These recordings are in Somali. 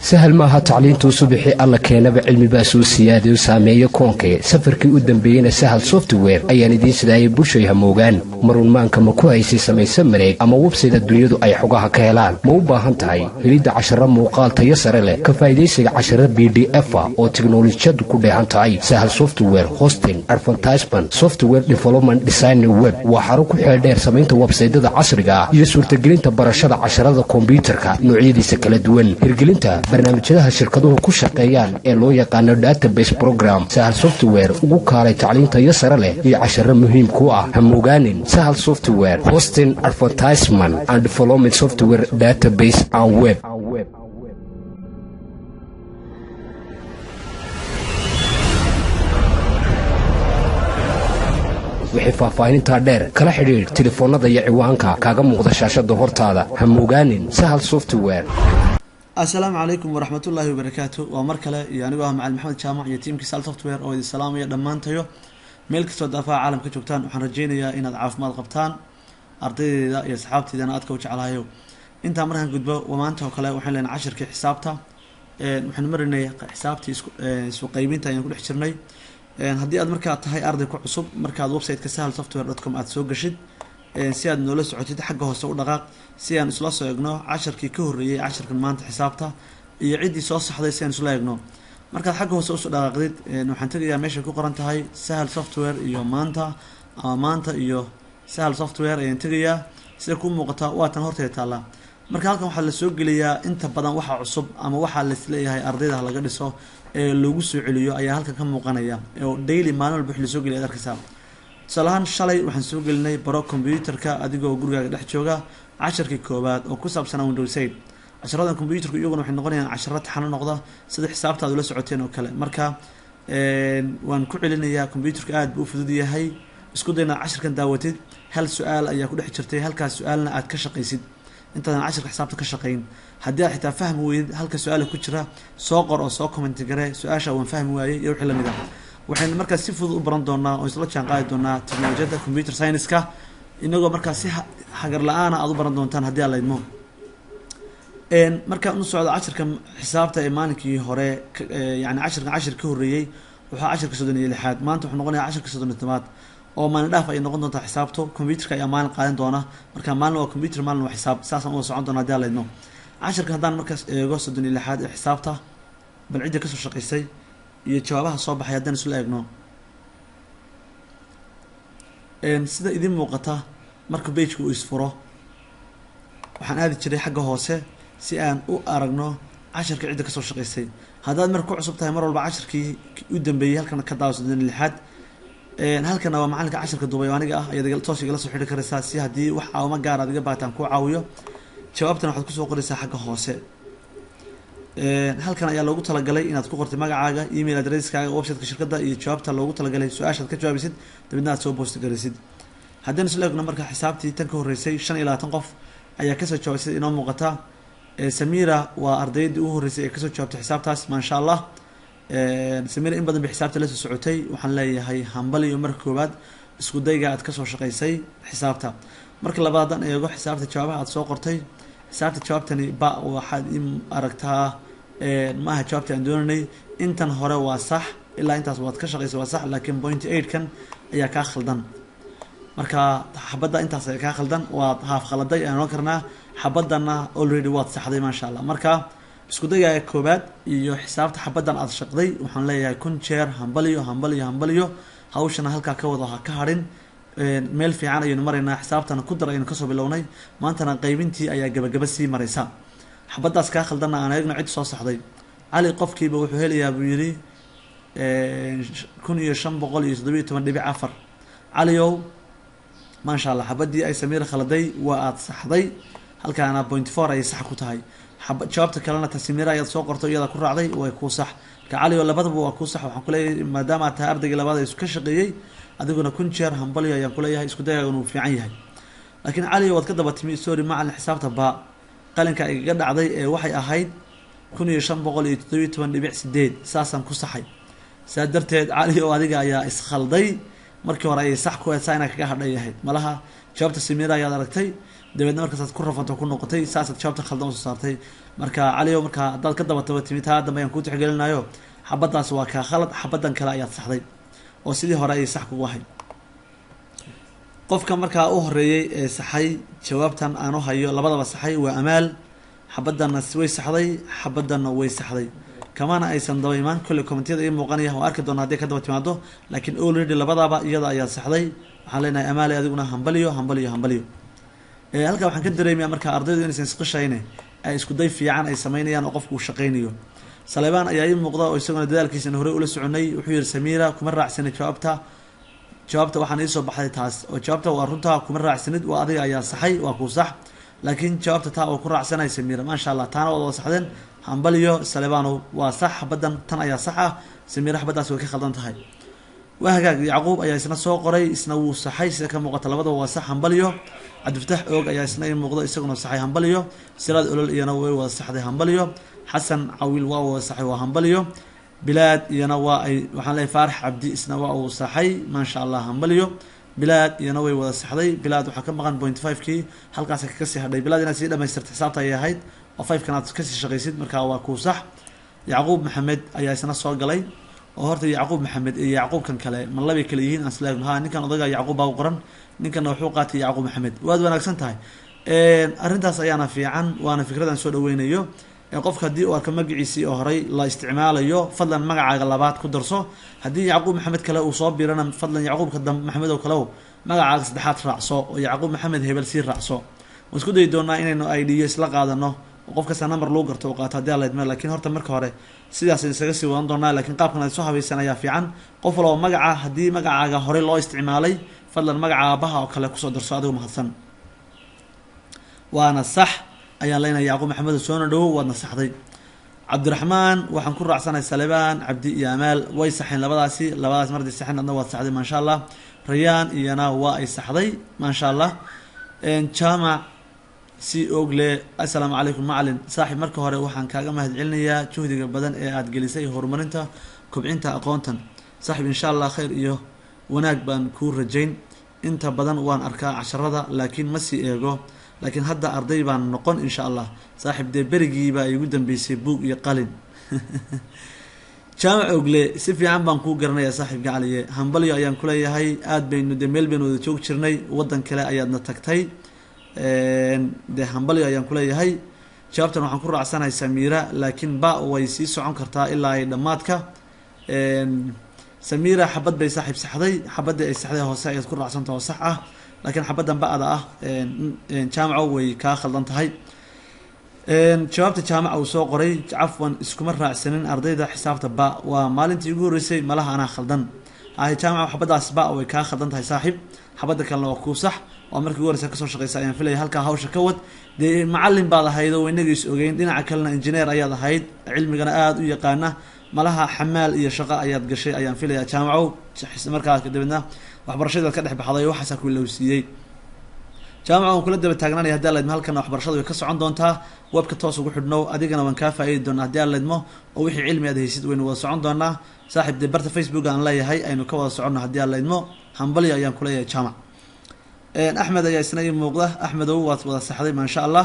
سهل ما هتعلينتو صبحي الله كينبا علمي باسو سيادي وسامية كونكي سفركي ودنبيين سهل سوفت وير أيان دين سداي بوشي هموغان مرون مانكا مكوهيسي سمي سمريك أما وبسيدة الدنيا أي حقاها كيلان موبا هانتاي هليد 10 موقال تيسر له كفايديسي 10 PDF أو تكنولوجيا كودي هانتاي سهل سوفت وير هوستينج ادفرتايزمنت سوفت وير ديفلوبمنت ديزاين ويب وحركو xeeldheer samaynta website-da casriga ah iyo suurtagelinta barashada casharada kombiyuutarka noocyadiisa kala duwan hirgelinta barnaamijyada shirkaduhu ku shaqeeyaan ee loo yaqaan database program sahal software ugu kaalay tacliinta iyo sare leh iyo casharro muhiim ku ah hamogaanin sahal software hosting advertisement and development software database and web wixii faahfaahinta dheer kala xiriir telefoonada iyo ciwaanka kaaga muuqda shaashada hortaada hamogaanin sahal software. السلام عليكم ورحمة الله وبركاته ومركلة يعني وهم على محمد جامع يتيم كسال سوفتوير أو السلام يا دمان تيو ملك صدفاء عالم كتبتان وحنرجينا يا إن العاف مال قبطان أرضي يا صحابتي أنا أتكوش على هيو أنت مرهن قدبة وما أنت وكلا وحنا لنا 10 كحسابتها وحنا مرنا حسابتي سوقيمين تاني نقول حشرني هدي أد مركات هاي أرضي كعصب مركات ويب سايت كسال software.com أتسوق جشد سياد نولس عتيد حقه سوق دقاق سيان سلاس يجنو 10 كي كهرية 10 كن مانت حسابته يعدي صوص حدا سيان سلا يجنو مركز حقه سوق دقاقيد إنه حنتجي يا ماشي كو قرنت هاي سهل سوفتوير إيو مانتا إيو سهل سوفتوير ينتجي سيكون مقطع واتنهرت يتعلى مركز هالكم حل السوق ليا أنت بدن وح عصب أما وح اللي تلاقي هاي أرضية على قدسه اللوجو عليو أي هالك كم مقنعية أو ديلي مانول بحل السوق اللي هذا حساب salahan shalay waxaan soo gelinay baro computerka adigoo gurigaaga dhex jooga 10kii koobaad oo ku saabsan Windows 8 10radan computerku iyaguna waxay noqonayaan 10 taxan noqda sida xisaabtaadu la socoteen oo kale marka waan ku celinayaa computerka aad buu fudud yahay isku dayna 10kan daawatid hal su'aal ayaa ku dhex jirtay halkaas su'aalna aad ka shaqaysid intaan 10 xisaabta ka shaqayn haddii aad xitaa fahmi weyd halka su'aal ku jira soo qor oo soo comment garee su'aasha waan fahmi waayay iyo wixii la mid ah waxaan markaa si fudud u baran doonaa oo isla jaan qaadi doonaa teknolojiyada computer science-ka inagoo markaa si hagar la'aan aad u baran doontaan haddii aad leedmo markaa uu socdo 10ka xisaabta ee maalinkii hore yani 10 ka horeeyay waxa 10ka 36aad maanta wuxuu noqonayaa 10ka 37aad oo maalin dhaaf ay noqon doontaa xisaabto computerka ayaa maalin qaadan doona markaa maalin waa computer maalin waa xisaab saas aan u socon doonaa haddii aad leedmo 10ka haddaan markaas eego 36aad ee xisaabta bal cid ka soo shaqeysay iyo jawaabaha soo baxay haddana isla eegno sida idin muuqata marka page-ku uu isfuro waxaan aadi jiray xagga hoose si aan u aragno 10ka cidda ka soo shaqeysay haddaad marka ku cusub tahay mar walba 10kii u dambeeyay halkan ka daawsadeen lixaad halkan waa macalinka 10ka duubay aniga ah ayaad toos igala soo xidhi karaysaa si haddii wax caawimo gaar ah adiga baataan ku caawiyo jawaabtana waxaad ku soo qoraysaa xagga hoose halkan ayaa loogu talagalay inaad ku qortay magacaaga email addresskaaga website-ka shirkadda iyo jawaabta loogu talagalay su'aashaad ka jawaabisid dabadna aad soo post garaysid haddana isla eegno marka xisaabtii tan ka horeysay 25 qof ayaa ka soo jawaabay inoo muuqata Samira waa ardaydii ugu horeysay ee ka soo jawaabtay xisaabtaas ma sha Allah Samira in badan bi xisaabta la soo socotay waxaan leeyahay hambal iyo marka koobaad isku dayga aad ka soo shaqeysay xisaabta marka labaadan eego xisaabta jawaabaha aad soo qortay xisaabta jawaabtani ba waxaad aragtaa ma aha jawaabta aan doonay intan hore waa sax ilaa intaas waad ka shaqeysay waa sax laakiin point 8 kan ayaa ka khaldan marka xabada intaas ayaa ka khaldan waa haaf khaladay aan oran karnaa xabadana already waad saxday ma sha Allah marka isku dayga koobaad iyo xisaabta xabadan aad shaqday waxaan leeyahay kun jeer hambaliyo hawshana halka ka wada ka harin meel fiican ayuu mareynaa xisaabtana ku dar aynu ka soo bilownay maantana qaybintii ayaa gabagaba sii maraysa xabadaas ka khaldana aan eegno cid soo saxday cali qofkiiba wuxuu helayaa buu yiri 1517.4 caliyow ma sha Allah xabadii ay Samir khaladay waa aad saxday halkaana point 4 ay sax ku tahay jawaabta kalena Samir ay soo qorto iyada ku raacday way ku sax ka caliyow labadaba waa ku sax waxaan ku leeyahay maadaama aad ardayga labada isku ka shaqeeyay adiguna kun jeer hambaliyo ayaan ku leeyahay isku dayga inuu fiican yahay laakiin caliyow wad ka daba timi sorry ma aan xisaabta ba qalinka iga dhacday ee waxay ahayd 1517.8 saasan ku saxay saadarteed caliyow adiga ayaa is khalday markii hore ay sax ku haysaa inay kaga hadhay yahay malaha jawaabta Samira ayaad aragtay dabeedna markaas ku rafanto ku noqotay saasad jawaabta khaldan u soo saartay marka caliyo marka dad ka daba timid taa dambe aan ku tixgelinayo xabadaas waa ka khalad xabadan kale ayaad saxday oo sidii hore ay sax kugu ahayd qofka marka u horeeyay ee saxay jawaabtan aan u hayo labadaba saxay waa Amaal xabadana way saxday xabadana way saxday kamana aysan daba iman kulli commentiyada ay muuqanaya oo arki doona hadii ka daba timaado laakiin already labadaba iyada ayaa saxday waxaan leenahay Amaal adiguna hambaliyo halka waxaan ka dareemayaa marka ardaydu inaysan isqashayne ay isku day fiican ay sameynayaan oo qofku shaqeynayo Salebaan ayaa ii muuqda oo isaguna dadaalkiisa hore ula soconay wuxuu yiri Samira kuma raacsanay jawaabta waxaan ii soo baxday taas oo jawaabta waa runta kuma raacsanid waa adiga ayaa saxay waa ku sax laakiin jawaabta taa oo ku raacsanay Samira ma sha Allah taana wada saxdeen hambaliyo Salebaan waa sax badan tan ayaa sax ah Samira xabadaas way ka khaldan tahay وهاجاج يعقوب أي سنة سوقري سنو صحي سكان مقطع لبضة وصح همبليو عبد الفتاح أوج أي سنة مقطع سكان صحي همبليو سراد أولل ينوي وصح ده همبليو حسن عويل واو صحي وهمبليو بلاد ينوى أي وحنا فرح عبدي سنوا وصحي ما شاء الله همبليو بلاد ينوي وصحي بلاد وحكم مغن 0.5 كي حلقة سكسي هذا بلاد ناس لما يصير حسابته هي هيد و5 كانت كسي شقيسيد مركوا كو صح يعقوب محمد أي سنة سوقلي وهرت يعقوب محمد يعقوب كان كلا من الله بكليين أسلام ها نكان ضجع يعقوب أو قرن نكان وحوقات يعقوب محمد واد وانا كسنتهاي أرنتاس أيانا في عن وأنا فكرة سود وينيو قف هدي وكم مجلسي أهري لا استعمال يو فضلا مجا غلبات كدرسه هدي يعقوب محمد كلا وصاب بيرنا فضلا يعقوب قدام محمد وكلاو مجا عكس دحات رأسه ويعقوب محمد هبل سير رأسه وسكود يدونا إنه أيدية سلق هذا إنه وقف كسر نمر لوجر توقعت هدي الله يدمر لكن هرت مركه هري sidaas isaga sii wadan doonaa laakiin qaabkan ay soo habeysanayaa fiican qof walba magaca hadii magacaaga hore loo isticmaalay fadlan magaca aabaha oo kale ku soo darso adigu mahadsan waana sax ayaa leenahay Yaqub Maxamed soo dhaw waana saxday Cabdiraxmaan waxaan ku raacsanahay Salebaan Cabdi iyo Amaal way saxeen labadaas mardi saxeen adna waa saxday ma sha Allah Rayaan iyana waa ay saxday ma sha Allah jaamac si ogle assalaamu calaykum macallin saaxiib marka hore waxaan kaaga mahadcelinayaa juhdiga badan ee aad gelisay horumarinta kobcinta aqoontan saaxiib insha Allah khayr iyo wanaag baan ku rajayn inta badan waan arkaa casharada laakiin ma si eego laakiin hadda arday baan noqon insha Allah saaxiib de berigiiba ay ugu dambeysay buug iyo qalin jaamac ogle si fiican baan ku garanayaa saaxiib gacaliye hambaliyo ayaan ku leeyahay aad baynu de meel baynu wada joog jirnay wadan kale ayaadna tagtay de hambaliyo ayaan ku leeyahay jawaabtan waxaan ku raacsanahay Samira laakiin ba way sii socon kartaa ilaa ay dhamaadka Samira xabad bay saaxiib saxday xabada ay saxday hoose ay ku raacsantahay sax ah laakiin xabadan baada ah jaamaco way ka khaldan tahay jawaabta jaamaca uu soo qoray afwan iskuma raacsanin ardayda xisaabta ba waa maalintii ugu horeysay malaha ana khaldan ay jaamaca xabadaas ba way ka khaldan tahay saaxiib xabada kale waa ku sax ومركي ورثة كسر شقيسة أيام فيلي هالك هاوش كود دي معلم بعض هيدا وينجيس أوجين دينا عكلنا إنجنير أياد هيد علم جناءات ويقانا ملها حمال إيا شقاء أياد قشي أيام فيلي جامعو حس مركز كده بنا وحبر شيء كده بحضايا وحسك ولا وسيي جامعو كل ده بتاعنا يهدى لد مهلك إنه حبر شيء يكسر عندهم تا وابك تواصل وحدنا أدينا ونكافة أيد دون هدى لد ما ووحي علمي هذا يسيد وين وصل عندنا صاحب دبرت فيسبوك عن لا هي أي نكوا عنا هدى لد ما حنبلي أيام كلها جامع أحمد يا سناي مغضة أحمد هو صحيح ما شاء الله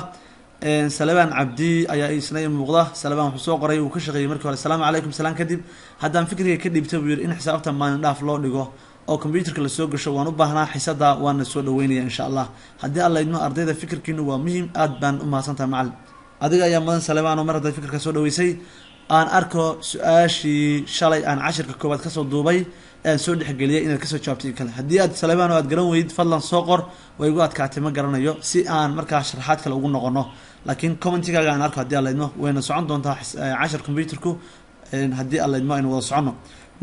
سلبان عبدي يا سناي مغضة سلبان حسوق قري وكشغي مركو السلام عليكم سلام كدب هذا فكري كدب تبير إن حسابته ما نداف لو دغو أو كمبيوتر كلا سوق شو وانو بهنا حسابه وان سو دويني إن شاء الله هدي الله إنه أرضي فكر كينو ومهم أدبان ما سنت معل هذا يا مدن سلبان ومرة فكر كسو دويسي أن أركو سؤاشي شالي أن 10 كوبات كسو دوبي soo dhixgaliya inaad ka soo jawaabtay kale hadii aad Salebaan aad garan weyd fadlan soo qor way ugu adkaatay ma garanayo si aan markaa sharaxaad kale ugu noqono laakiin commentiga aan arko hadii alla idmo wayna socon doontaa 10 computerku hadii alla idmo inuu wada socono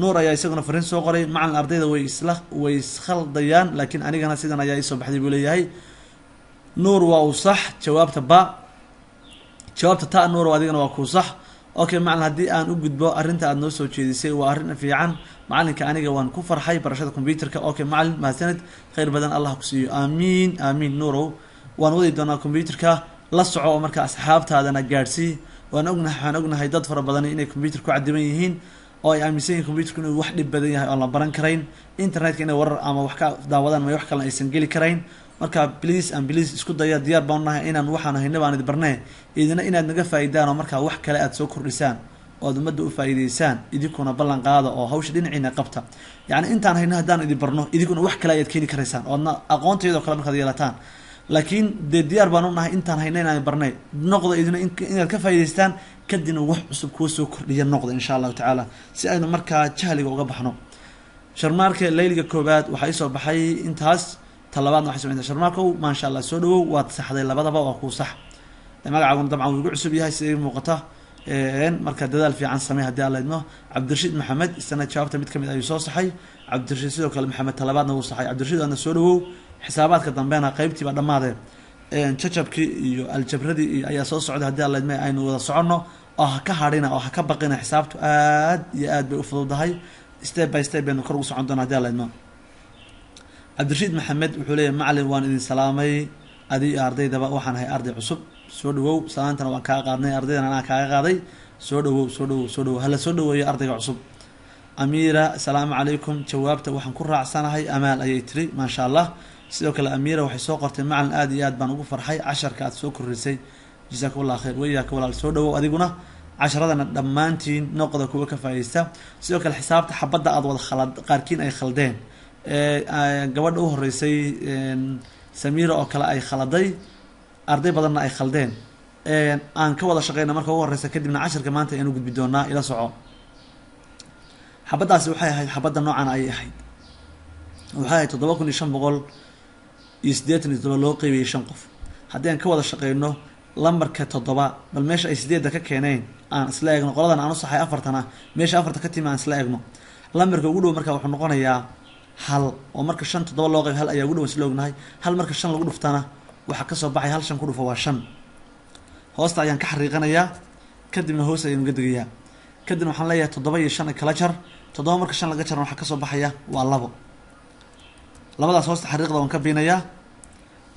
nuur ayaa isaguna fariin soo qoray macallin ardayda way iskhaldayaan laakiin anigana sidan ayaa isoo baxday buu leeyahay nuur waa sax jawaabta ta nuur adigana waa ku sax okay macallin hadii aan u gudbo arinta aad noo soo jeedisay waa arin fiican معلنك أنا وان كفر حي برشاد كمبيوتر أوكي معلن ما سند خير بدن الله كسيه آمين آمين نورو وان ودي دنا كمبيوتر لا صعوبة مركز أصحاب هذا نجارسي وان أجنه هيداد فر بدن إنك كمبيوتر كعدميهين أو يعني مسين كمبيوتر كنا واحد بدن الله بران كرين إنترنت كنا ور أما وحكا داودان ما يحكي لنا يسنجلي كرين marka please and please isku daya diyaar baan nahay inaan waxaan haynay baan idin barnay idina inaad naga faa'iidaan oo marka wax kale aad soo kordhisaan oo ummadda u faa'iideysaan idinkuna ballan qaada oo hawsha dhinaciina qabta yani intaan haynay hadaan idin barno idinkuna wax kale ayaad keeni karaysaan oo aqoonteedo kale markaad yeelataan laakiin diyaar baan nahay intaan haynay inaan barnay noqdo idina inaad ka faa'iideystaan kadibna wax cusub ku soo kordhiya noqdo insha Allah ta'ala si aynu marka jahliga uga baxno sharmaarka layliga koobaad waxa ay soo baxay intaas talabaadna waxa soo sharmaarka ma sha Allah soo dhawow waad saxday labadaba waa ku sax magacaagu dabcan wuu cusub yahay sidii muuqata marka dadaal fiican samee hadii alla idmo Cabdirashiid Maxamed isna jawaabta mid kamid ayuu soo saxay Cabdirashiid sidoo kale Maxamed talabaadna wuu saxay Cabdirashiid ana soo dhawow xisaabaadka dambeena qaybtiiba dhamaadeen jajabkii iyo aljabradii ayaa soo socday hadii alla idmo aynu wada socono oo ka hadhina oo ka baqina xisaabtu aad iyo aad bay u fududahay step by step baynu kor ugu socon doonaa hadii alla idmo Cabdirashiid Maxamed wuxuu leeyahay macallin waan idin salaamay adii ardaydaba waxaan ahay arday cusub soo dhawow salaantana waan ka qaadnay ardaydana aan ka qaaday soo dhawow hala soo dhaweeyo ardayga cusub Amira assalaamu calaykum jawaabta waxaan ku raacsanahay amaal ayay tiri ma sha Allah sidoo kale Amira waxay soo qortay macallin aad iyo aad baan ugu farxay casharka aad soo korisay jazakallahu khair wayaka walaal soo dhawow adiguna casharadana dhamaantiin noqda kuwa ka faa'iideysta sidoo kale xisaabta xabada aad wada khalad qaarkiin ay khaldeen gabadha u horeysay Samira oo kale ay khaladay arday badanna ay khaldeen aan ka wada shaqeyna marka ugu horeysa kadibna casharka maanta aynu gudbi doonaa ila soco xabadaasi waxay ahayd xabada noocan ay ahayd waxay ahayd 7587 loo qaybiyay 5 qof haddii aan ka wada shaqeyno lambarka 7 bal meesha ay 8 ka keeneen aan isla eegno qoladan aan u saxay 4tana meesha 4 ka timaan isla eegno lambarka ugu dhow marka wuxuu noqonayaa hal oo marka 5 7 loo qayb hal ayaa ugu dhow isla ognahay hal marka 5 lagu dhuftana waxa ka soo baxay hal 5 ku dhufo waa 5 hoosta ayaan ka xariiqanayaa kadibna hoos ayaan uga digayaa kadibna waxaan leeyahay 7 iyo 5 kala jar 7 marka 5 laga jarno waxa ka soo baxaya waa 2 labadaas hoosta xariiqda waan ka biinayaa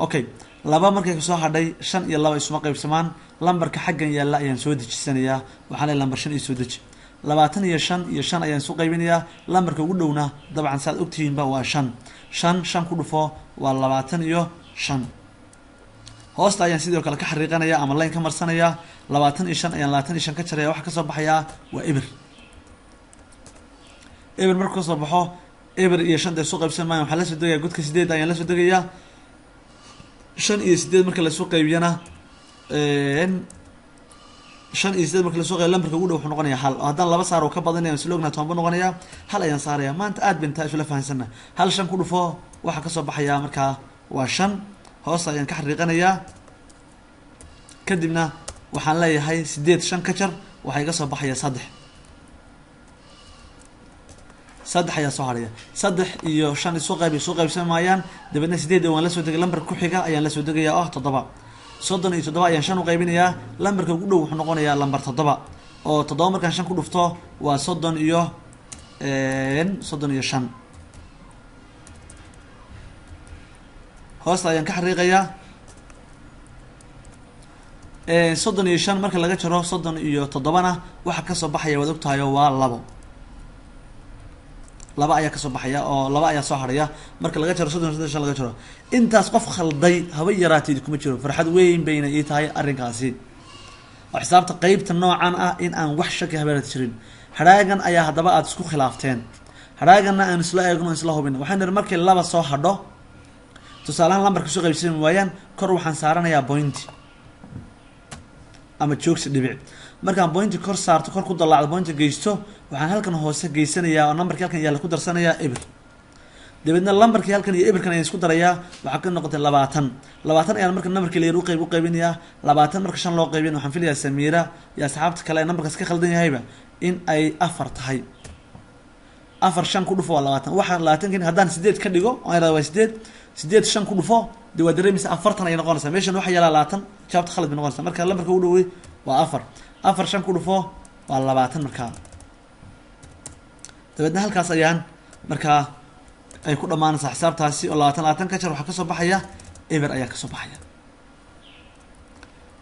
okay laba markay ka soo hadhay 5 iyo 2 isma qaybsamaan lambarka xaggan yaala ayaan soo dejisanayaa waxaan leeyahay lambar 5 iyo soo deji 25 iyo 5 ayaan soo qaybinayaa lambarka ugu dhowna dabcan saad ogtihiin ba waa 5 ku dhufo waa 25 hoosta ayaan sidoo kale ka xariiqanayaa ama line ka marsanayaa 25 ayaan 25 ka jaraya waxa ka soo baxaya waa eber markuu soo baxo eber iyo 5 ay soo qaybsan maayo waxa la soo degayaa godka 8 ayaan la soo degayaa 5 iyo 8 marka la soo qaybiyana 5 iyo 8 marka la soo qayb lambarka ugu dhow wuxuu noqonayaa hal haddaan laba saar oo ka badan ayaan sloogna 10 noqonayaa hal ayaan saaraya maanta aad binta isla fahansana hal 5 ku dhufo waxa ka soo baxaya marka waa 5 hoos ayaan ka xariiqanayaa kadibna waxaan leeyahay 8 5 ka jar waxa iga soo baxaya 3 ayaa soo haraya 3 iyo 5 soo qaybsamayaan dabadna 8 waan la soo degay lambarka ku xiga ayaan la soo degayaa oo 7 37 ayaan 5 u qaybinayaa lambarka ugu dhow wuxuu noqonayaa lambar 7 oo 7 markaan 5 ku dhufto waa 30 iyo 5 hoosta ayaan ka xariiqayaa 35 marka laga jaro 37na waxa ka soo baxaya wad ogtahay waa 2 ayaa ka soo baxaya oo 2 ayaa soo haraya marka laga jaro 35 laga jaro intaas qof khalday haba yaraatid kuma jiro farxad weyn bayna ii tahay arrinkaasi oo xisaabta qaybta noocan ah in aan wax shaki habeerad jirin haraagan ayaa hadaba aad isku khilaafteen haraagana aan isla eegno isla hubin waxaan nir markii 2 soo hadho tusaalahan lambarka soo qaybsan waayaan kor waxaan saaranayaa point ama joogsi dhibic markaan point kor saarto kor ku dalaacdo point geysto waxaan halkan hoose geysanayaa oo numberka halkan yaala ku darsanayaa eber dabadna lambarkii halkan iyo eberkan ayaan isku darayaa waxa ka noqotay 20 ayaan marka numberkii leeyahay u qaybinayaa 20 marka 5 loo qaybin waxaan filayaa Samira iyo asxaabta kale numberkaas ka khaldan yahayba in ay 4 tahay 4 5 ku dhufo 20 waxa 20 haddaan 8 ka dhigo oo ay raadwa 8 5 ku dhufo waa dareemaysa 40 ay noqonaysaa meeshan waxa yaala 20 jawaabta khalad bay noqonaysaa marka lambarka u dhow waa 4 5 ku dhufo waa 20 marka dabadna halkaas ayaan marka ay ku dhamaanaysaa xisaabtaasi oo 20 ka jar waxa ka soo baxaya eber ayaa ka soo baxaya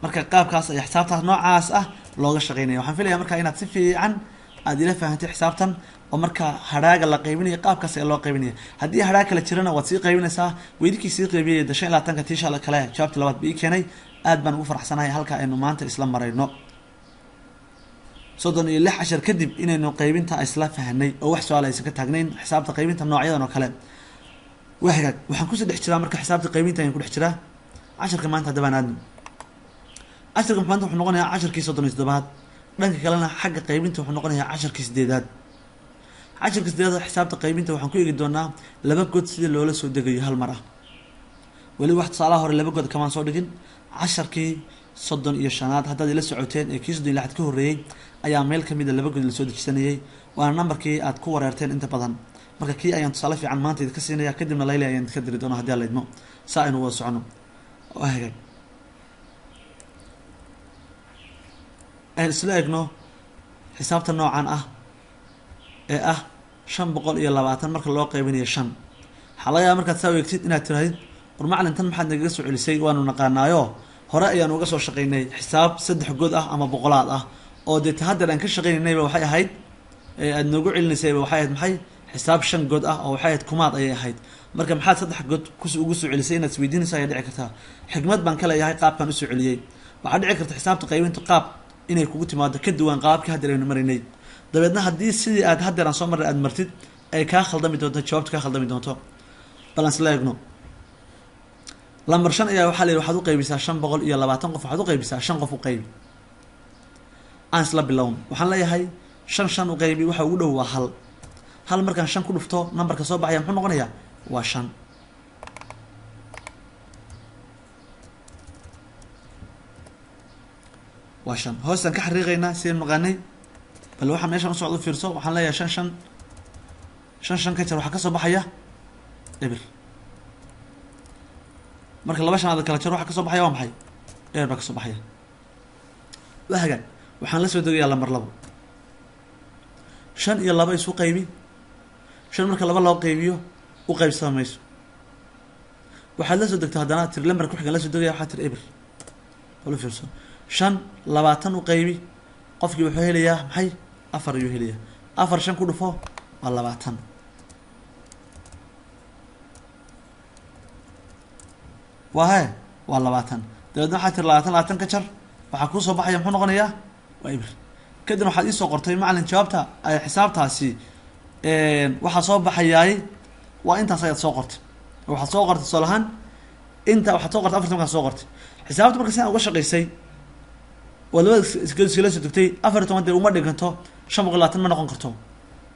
marka qaabkaas ay xisaabtaas noocaas ah looga shaqeynaayo waxaan filayaa marka inaad si fiican aad ila fahanteen xisaabtan oo marka hadhaaga la qaybinayo qaabkaas ee loo qaybinayo haddii hadhaag kala jirana waad sii qaybinaysaa weydikii sii qaybiyay 25 tiisha la kale jawaabta labaad bii keenay aad baan ugu faraxsanahay halka aynu maanta isla marayno 36 cashar kadib inaynu qaybinta isla fahanay oo wax su'aal aysan ka taagnayn xisaabta qaybinta noocyadan oo kale waxaan ku soo dhex jiraa marka xisaabta qaybinta ayaan ku dhex jiraa casharka maanta dabaan aadno casharka maanta wuxuu noqonayaa casharkii 37aad dhanka kalena xagga qaybinta wuxuu noqonayaa casharkii 8aad casharkii 8aad xisaabta qaybinta waxaan ku eegi doonaa laba god sida loola soo degayo hal mar ah wali wax tusaalaha hore laba god kamaan soo dhigin casharkii 35aad haddaad ila socoteen ee kii 36aad ka horeeyay ayaa meel kamid ah laba god la soo dejisanayay waana numberkii aad ku wareerteen inta badan marka kii ayaan tusaale fiican maanta idinka siinaya kadibna layli ayaan idinka diri doonaa haddii aan leydmo saa aynu wada socono oo hagaag aan isla eegno xisaabta noocan ah ee ah 520 marka loo qaybinayo 5 waxaa laga yaabaa markaad saa eegtid inaad tirahdid war macalintan maxaad nagaga soo celisay waanu naqaanaayo hore ayaan uga soo shaqaynay xisaab 3 god ah ama boqolaad ah oo dee hadda aan ka shaqaynaynayba waxay ahayd aad noogu celinaysayba waxay ahayd maxay xisaab 5 god ah oo waxay ahayd kumaad ayay ahayd marka maxaad 3 god ugu soo celisay inaad isweydiinayso ayaa dhici kartaa xigmad baan kale yahay qaabkan u soo celiyay waxaa dhici karta xisaabta qaybinta qaab inay kugu timaado ka duwan qaabkii hadda aynu marinay dabeedna haddii sidii aad hadda aan soo maray aad martid ay ka khaldami doonto jawaabta ka khaldami doonto balance la eegno lambar 5 ayaa waxa leeyahay waxaad u qaybisaa 520 qof waxaad u qaybisaa 5 qof u qaybi aan isla bilown waxaan leeyahay 5 u qaybi waxa ugu dhow waa hal markaan 5 ku dhufto numberka soo baxaya muxuu noqonayaa waa 5 waa 5 hoostan ka xariiqaynaa sideen maqaanay bal waxa meeshan u socdo fiirso waxaan leeyahay 5 ka jar waxa ka soo baxaya eber marka laba shanaad kala jar waxa ka soo baxaya waa maxay eber ba ka soo baxaya wahagan waxaan la soo degayaa lambar 2 5 iyo 2 isu qaybi 5 marka 2 loo qaybiyo u qaybsamayso waxaad la soo degtaa haddana tir lambar ku xiga la soo degaya waxa tir eber wala fiirso 5 20 u qaybi qofkii wuxuu helayaa maxay 4 ayuu helayaa 4 5 ku dhufo waa 20 waa 20 dabeedna waxaa tir 20 ka jar waxaa kuu soo baxaya muxuu noqonayaa waa eber kadib waxaad ii soo qortay macalin jawaabta ay xisaabtaasi waxaa soo baxayaay waa intaas ayaad soo qortay waxaad soo qortay solahan inta waxaad soo qortay 40 ka soo qortay xisaabta marka saan uga shaqeysay walba isla soo tagtay 40 uma dhiganto 520 ma noqon karto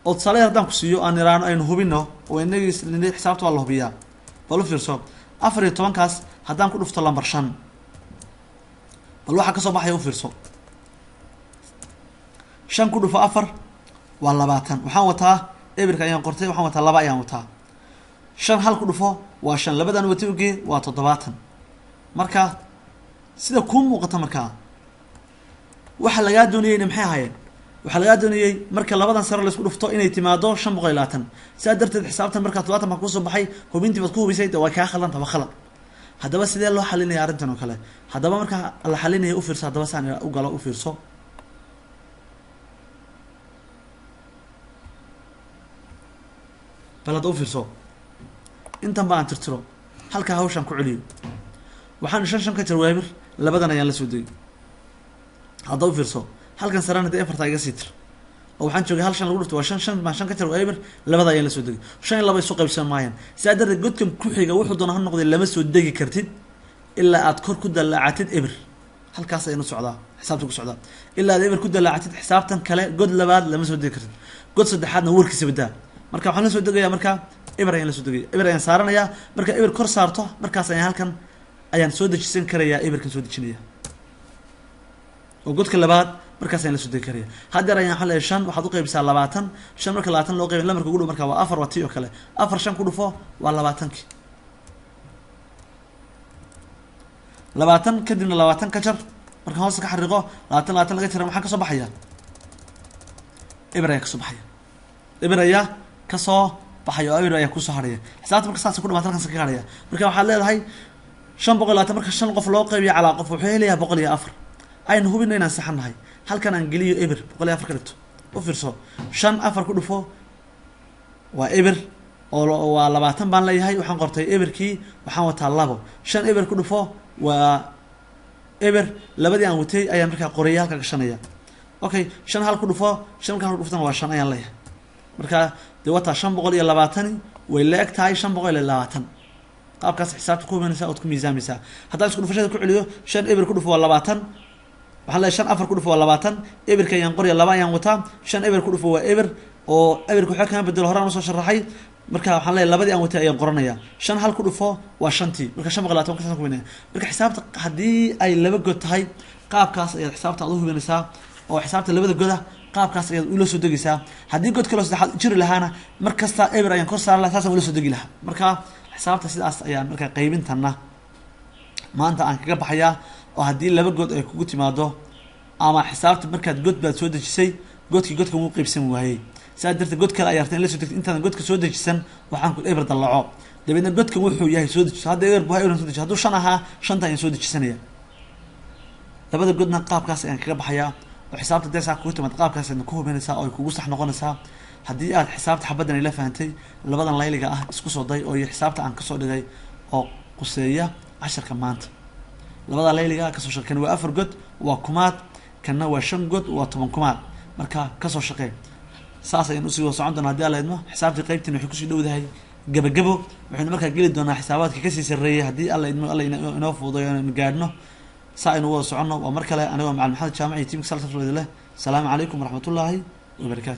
oo tusaale haddaan ku siiyo aan iraano aynu hubino oo inagii xisaabta waa la hubiyaa bal u fiirso 14 kaas haddaan ku dhufto lambar 5 bal waxa ka soo baxaya u fiirso 5 ku dhufo 4 waa 20 waxaan wataa eberka ayaan qortay waxaan wataa 2 ayaan wataa 5 hal ku dhufo waa 5 labadan watay uge waa 70 marka sida ku muuqata marka waxa laga doonayay maxay ahaayeen waxa laga doonayay marka labadan sare la isku dhufto inay timaado 520 saa darteed xisaabtan marka 70 ma ku soo baxay hubintii baad ku hubisay waa ka khaldan taba khalad haddaba sidee loo xalinayaa arrintan oo kale haddaba marka la xalinayo u fiirso haddaba saan u galo u fiirso balad u fiirso intan baan tirtiro halka hawshan ku celiyo waxaan 5 ka jar weeber labadan ayaan la soo degay hadda u fiirso halkan sarana ee farta iga sitir oo waxaan joogay hal 5 lagu dhufto waa 5 ma 5 ka jar weeber labada ayaan la soo degay 5 2 isu qaybsan maayaan saadar godkan ku xiga wuxuu doona ha noqday lama soo degi kartid ilaa aad kor ku dalaacatid eber halkaas aynu socdaa xisaabta ku socdaa ilaa aad eber ku dalaacatid xisaabtan kale god labaad lama soo degi kartid god saddexaadna warkiisa badaa marka waxaan la soo degayaa marka eber ayaan la soo degay eber ayaan saaranayaa marka eber kor saarto markaas ayaan halkan ayaan soo dejisan karayaa eberkan soo dejinaya oo godka labaad markaas ayaan la soo degi karayaa hadda ayaan xal 5 waxaad u qaybisaa 20 5 marka 20 loo qaybiyo lambarka ugu dhow marka waa 4 wati oo kale 4 5 ku dhufo waa 20 20 kadibna 20 ka jar marka hoos ka xariiqo 20 laga jaro maxaa ka soo baxaya eber ayaa ka soo baxaya eber ayaa ka soo baxaya eber ayaa ku soo haraya xisaabta marka saas ku dhamaad halkan ka haraya marka waxaad leedahay 520 marka 5 qof loo qaybiyo calaa qof wuxuu helayaa 104 aynu hubino inaan saxanahay halkan aan geliyo eber 104 ka dhigto u fiirso 5 4 ku dhufo وإبر oo labaatan baan leeyahay waxaan qortay eberkii waxaan wataa labo 5 eber ku dhufo waa eber labadii aan watay ayaan markaa qoraya halka gashanaya okay 5 hal ku dhufo 5 markaan ku dhuftana waa 5 ayaan leeyahay marka de wata 520 way leeg tahay 520 qaabkaas xisaabta ku hubanaysa oo ku miisaamaysa haddii isku dhufashada ku celiyo 5 eber ku dhufo waa 20 waxaan leeyahay 5 afar ku dhufo waa 20 eberka ayaan qoraya laba ayaan wataa 5 eber ku dhufo waa eber oo eberku waxa ka bedelo horaan soo sharaxay marka waxaan leeyahay labadii aan watay ayaan qoranaya 5 hal ku dhufo waa 5tii marka 520 ka ku weynaa marka xisaabta hadii ay laba god tahay qaabkaas ayaa xisaabta aad u hubanaysaa oo xisaabta labada goda qaabkaas ayaa u la soo degaysaa hadii god kale saddexaad jiri lahaana markasta eber ayaan kor saar lahaa taas aan u la soo degi lahaa marka xisaabta sidaas ayaan marka qaybintana maanta aan kaga baxayaa oo hadii laba god ay kugu timaado ama xisaabta markaad god baad soo dejisay godka uu qaybsan waayay سادرت جود كلا يارتين ليش أنت جود كسودة جسن وحنكون إبر طلعوا دبنا جود كوحو ياهي سودة هذا إبر بهاي إبر سودة هذا شنها شنطة يسودة جسنية تبدأ جودنا قاب كاس يعني كرب حياة وحسابت الدرس على كويت متقاب كاس إنه كوه بين الساعة أو كوجوس إحنا قلنا ساعة هدي حسابت حبدنا إلى فهمتي اللي بدنا لا يلقى اسكو صداي أو حسابت عن كسودة جاي أو قصية 10 كمانت اللي بدنا لا يلقى كسو شر كانوا أفر جود وكمات كنا وشن جود وطبعا كمات مركا كسو شقين saas ayaan u sii socon doonaa hadii alla idmo xisaabtii qaybtina waxay ku sii dhowdahay gabagabo waxaynu markaa geli doonaa xisaabaadka ka sii sareeyay hadii alla idmo alla inoo fududeeyo inaan gaadhno saa aynu wada soconno waa mar kale anigoo macallin maxamed jaamac iyo tiimka salsafrooda leh salaamu calaykum waraxmatullaahi wabarakaatu